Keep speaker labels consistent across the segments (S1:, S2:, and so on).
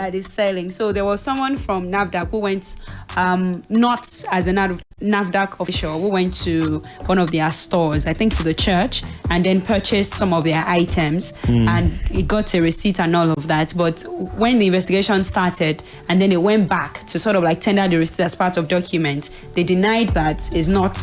S1: that is selling. So there was someone from Nafdac who went, not as a Nafdac official, who went to one of their stores, I think to the church, and then purchased some of their items, and he got a receipt and all of that. But when the investigation started, and then it went back to sort of like tender the receipt as part of document, they denied that is not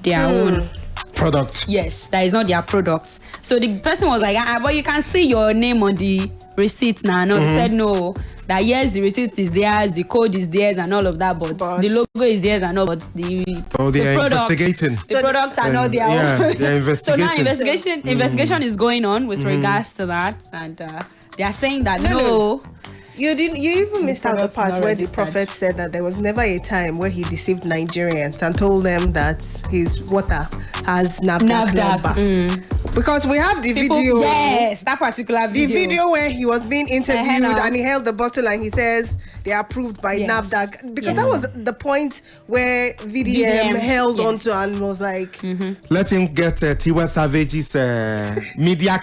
S1: their own
S2: product.
S1: Yes, that is not their product. So the person was like, but you can see your name on the receipt now. No, they said no. That yes, the receipt is theirs, the code is theirs, and all of that, but the logo is theirs and all. But the product,
S2: investigating.
S1: The products are not their own.
S2: They're investigating.
S1: So now investigation is going on with regards to that, and they are saying that no.
S3: You even missed out the part where the prophet said that there was never a time where he deceived Nigerians and told them that his water has Nafdac number. Because we have the video.
S1: Yes, that particular video.
S3: The video where he was being interviewed and he held the bottle and he says they are approved by Nafdac. Because that was the point where VDM held onto and was like,
S2: let him get Tiwa Savage's media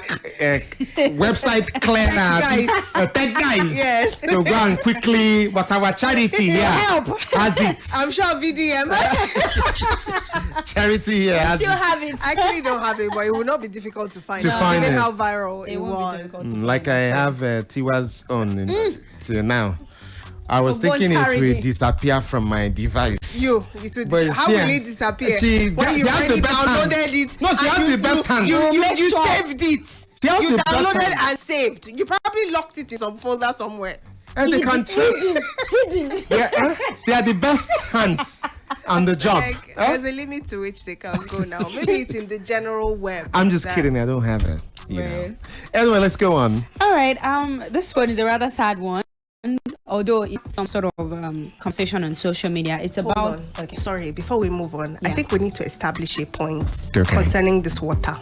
S2: website clear now. Tech guys.
S3: Yes.
S2: So go and quickly, but our charity here has it.
S3: I'm sure VDM
S2: charity here has
S1: still have it.
S3: I actually don't have it, but it will not be difficult to find.
S2: Find
S3: given
S2: it.
S3: how viral it was.
S2: Like I have Tiwa's own till now. I was thinking it will disappear from my device.
S3: How will it disappear? When you already downloaded it.
S2: No, she has the best hand.
S3: You saved it.
S2: You
S3: downloaded and saved. You probably locked it in some folder somewhere.
S2: And they can hidden. They are the best hands on the job.
S3: There's a limit to which they can go now. Maybe it's in the general web.
S2: I'm just kidding. I don't have it. You know. Anyway, let's go on.
S1: All right. This one is a rather sad one. Although it's some sort of conversation on social media, it's about.
S3: Okay. Sorry, before we move on, I think we need to establish a point concerning this water.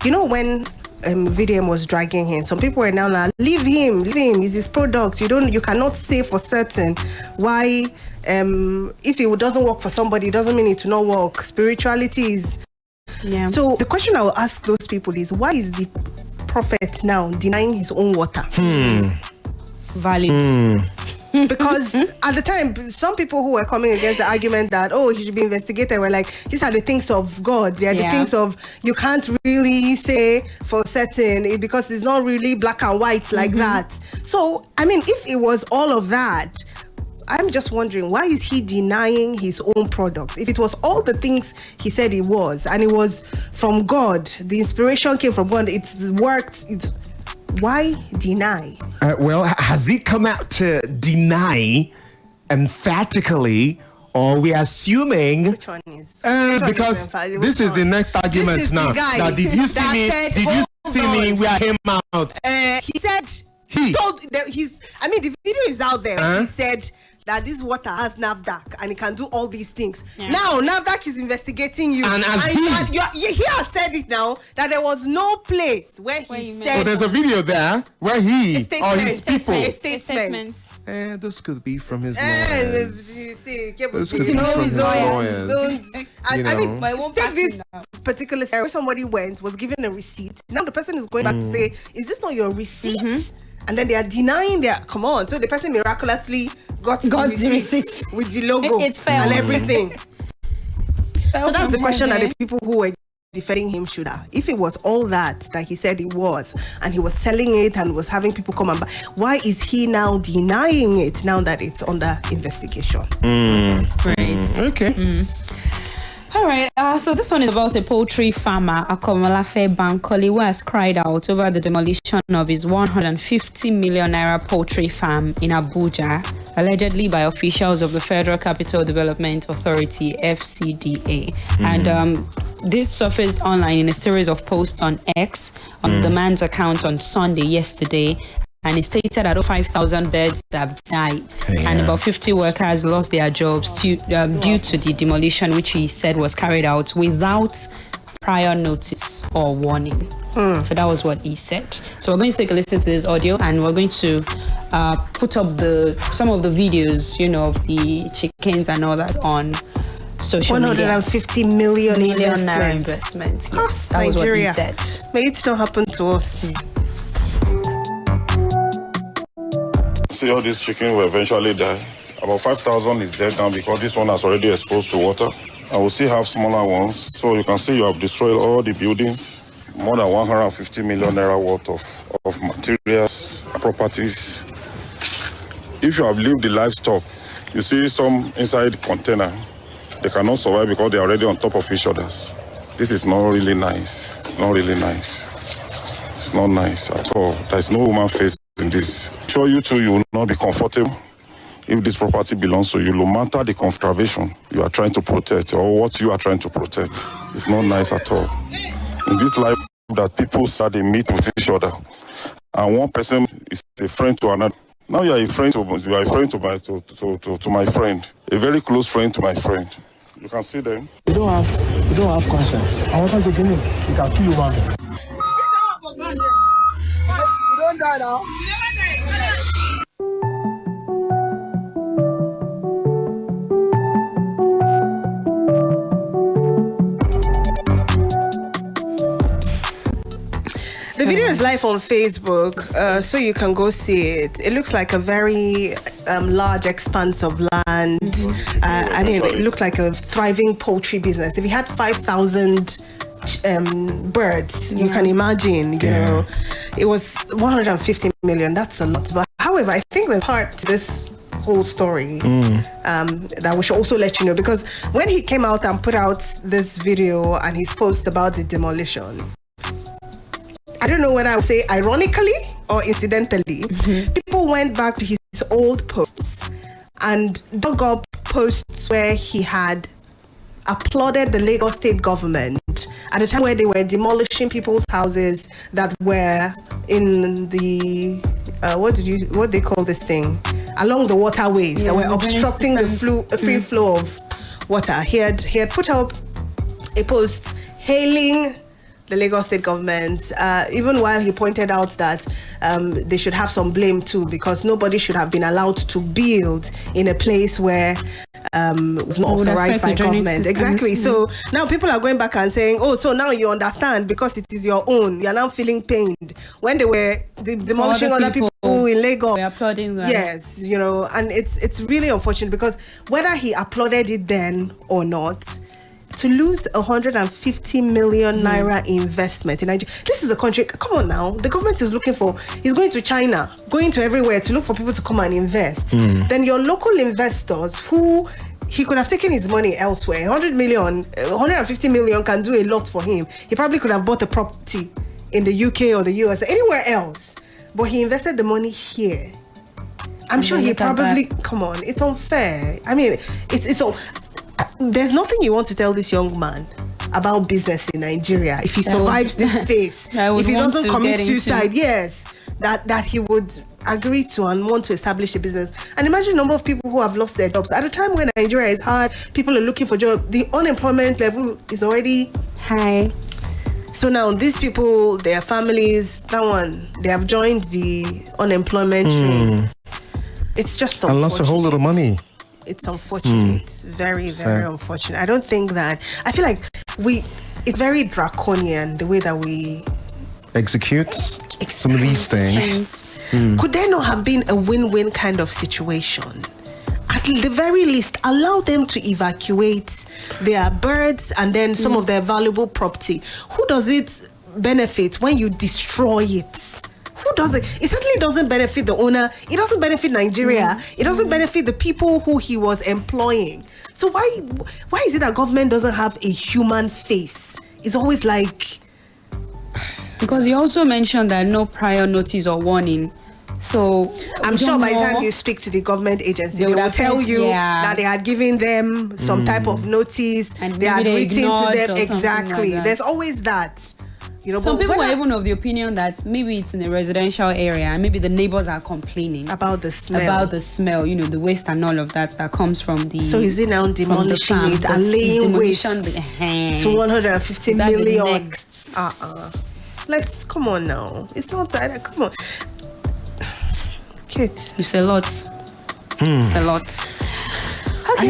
S3: You know, when VDM was dragging him, some people were now like, leave him, it's his product. You cannot say for certain why. If it doesn't work for somebody, it doesn't mean it will not work. Spirituality is. Yeah. So the question I will ask those people is, why is the prophet now denying his own water?
S1: Valid.
S3: Because at the time, some people who were coming against the argument that, he should be investigated, were like, these are the things of God. They are the things of, you can't really say for certain because it's not really black and white like that. So, I mean, if it was all of that, I'm just wondering, why is he denying his own product? If it was all the things he said it was, and it was from God, the inspiration came from God, it's worked, why deny?
S2: Well, has he come out to deny emphatically, or we are assuming?
S3: Which one is?
S2: Because this is the next argument
S3: this
S2: now.
S3: The guy
S2: now, did you see me? Did you see me? We are him out.
S3: He said the video is out there. He said that this water has Nafdac and it can do all these things. Now Nafdac is investigating you,
S2: and
S3: he has said it now that there was no place where he said.
S2: Oh, there's a video there where he or his people.
S3: A statement.
S2: Those could be from his lawyers.
S3: You see,
S2: those could be from his lawyers.
S3: I mean, take this particular scenario where somebody was given a receipt. Now the person is going back to say, "Is this not your receipt?" And then they are denying come on. So the person miraculously got the receipt with the logo and everything. So that's the question that the people who were defending him should have. If it was all that he said it was, and he was selling it and was having people come and buy, why is he now denying it now that it's under investigation?
S1: Right.
S2: Okay.
S1: All right, so this one is about a poultry farmer, Akomolafe Bankole, who has cried out over the demolition of his 150 million naira poultry farm in Abuja, allegedly by officials of the Federal Capital Development Authority, FCDA. And this surfaced online in a series of posts on X, on the man's account on Sunday, yesterday. And it stated that 5,000 birds have died and about 50 workers lost their jobs due to the demolition, which he said was carried out without prior notice or warning. So that was what he said. So we're going to take a listen to this audio, and we're going to put up some of the videos, of the chickens and all that on social media.
S3: 150 million
S1: naira investment. Yes, that was what he said.
S3: May it not happen to us.
S4: see all these chicken will eventually die. About 5,000 is dead now because this one has already exposed to water. I will still have smaller ones. So you can see you have destroyed all the buildings. More than 150 million naira worth of materials, properties. If you have lived the livestock, you see some inside the container. They cannot survive because they are already on top of each other. This is not really nice. It's not really nice. It's not nice at all. There is no human face in this. I'm sure you too, you will not be comfortable if this property belongs to you, no matter the conservation you are trying to protect or what you are trying to protect. It's not nice at all. In this life that people start, they meet with each other, and one person is a friend to another. Now you are a friend to my friend, a very close friend to my friend. You can see them.
S5: You don't have conscience. I want to get in. You can kill you, man. You don't die now.
S3: The video is live on Facebook, so you can go see it. It looks like a very large expanse of land. I mean, it looks like a thriving poultry business. If you had 5,000 birds, you can imagine, you know, it was 150 million. That's a lot. But however, I think the part to this whole story that we should also let you know, because when he came out and put out this video and his post about the demolition, I don't know whether I would say ironically or incidentally, people went back to his old posts and dug up posts where he had applauded the Lagos state government at the time where they were demolishing people's houses that were in the what they call this thing, along the waterways that were obstructing the free flow of water. He had put up a post hailing the Lagos state government, even while he pointed out that they should have some blame too, because nobody should have been allowed to build in a place where it was not authorized by government. Exactly. So now people are going back and saying, oh, so now you understand because it is your own. You are now feeling pained. When they were demolishing other people in Lagos.
S1: We're applauding that.
S3: Yes, you know, and it's really unfortunate because whether he applauded it then or not, to lose 150 million naira investment in Nigeria. This is a country, come on now, the government is looking for, he's going to China, going to everywhere to look for people to come and invest. Then your local investors who he could have taken his money elsewhere, 150 million can do a lot for him. He probably could have bought a property in the UK or the US, anywhere else. But he invested the money here. I'm sure he probably, come on, it's unfair. I mean, it's all. There's nothing you want to tell this young man about business in Nigeria if he survives this phase, if he doesn't commit suicide, that he would agree to and want to establish a business. And imagine the number of people who have lost their jobs. At a time when Nigeria is hard, people are looking for jobs, the unemployment level is already
S1: high.
S3: So now these people, their families, they have joined the unemployment train. It's just unfortunate.
S2: And lost a whole lot of money.
S3: It's unfortunate. It's very, very unfortunate. I don't think that, I feel like it's very draconian the way that we
S2: execute some of these things.
S3: Could there not have been a win-win kind of situation? At the very least, allow them to evacuate their birds and then some of their valuable property. Who does it benefit when you destroy it? Who does it? It certainly doesn't benefit the owner. It doesn't benefit Nigeria. It doesn't benefit the people who he was employing. So why is it that government doesn't have a human face? It's always like...
S1: Because you also mentioned that no prior notice or warning. So
S3: I'm sure by the time you speak to the government agency, they will tell you that they had given them some type of notice and they had written to them. Exactly. Like there's always that. You know,
S1: some people are even of the opinion that maybe it's in a residential area and maybe the neighbors are complaining
S3: about the smell.
S1: You know, the waste and all of that comes from the...
S3: So is it now demolishing it and laying waste to 150 million? Let's, come on now. It's not that, come on. Kate.
S1: It's a lot. It's a lot. Okay.